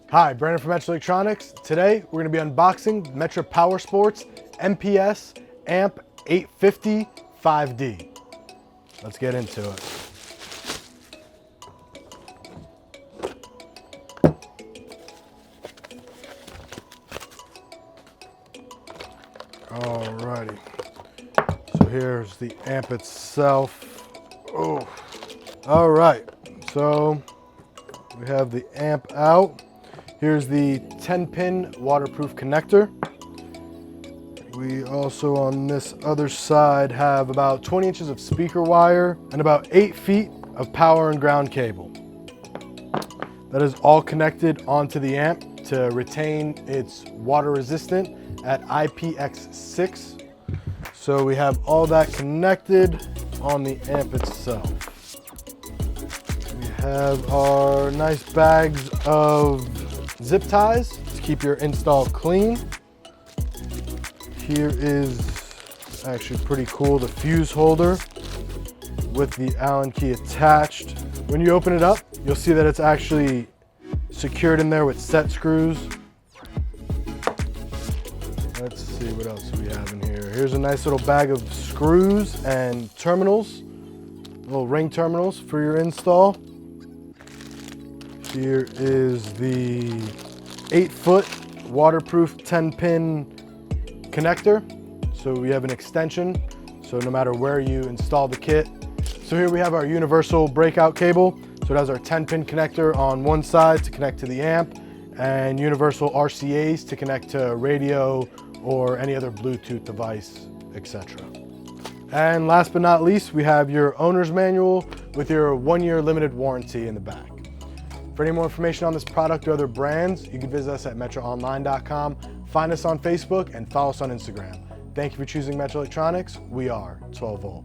Hi, Brandon from Metra Electronics. Today we're going to be unboxing Metra PowerSports MPS-AMP850-5D. Let's get into it. Alrighty, so here's the amp itself. Oh, all right, so we have the amp out. Here's the 10-pin waterproof connector. We also on this other side have about 20 inches of speaker wire and about 8 feet of power and ground cable. That is all connected onto the amp to retain its water resistant at IPX6. So we have all that connected on the amp itself. We have our nice bags of zip ties to keep your install clean. Here is actually pretty cool, the fuse holder with the Allen key attached. When you open it up, you'll see that it's actually secured in there with set screws. Let's see what else we have in here. Here's a nice little bag of screws and terminals, little ring terminals for your install. Here is the 8-foot waterproof 10-pin connector. So we have an extension, so no matter where you install the kit. So here we have our universal breakout cable. So it has our 10-pin connector on one side to connect to the amp, and universal RCAs to connect to radio or any other Bluetooth device, etc. And last but not least, we have your owner's manual with your 1-year limited warranty in the back. For any more information on this product or other brands, you can visit us at metraonline.com, find us on Facebook, and follow us on Instagram. Thank you for choosing Metra Electronics. We are 12 volt.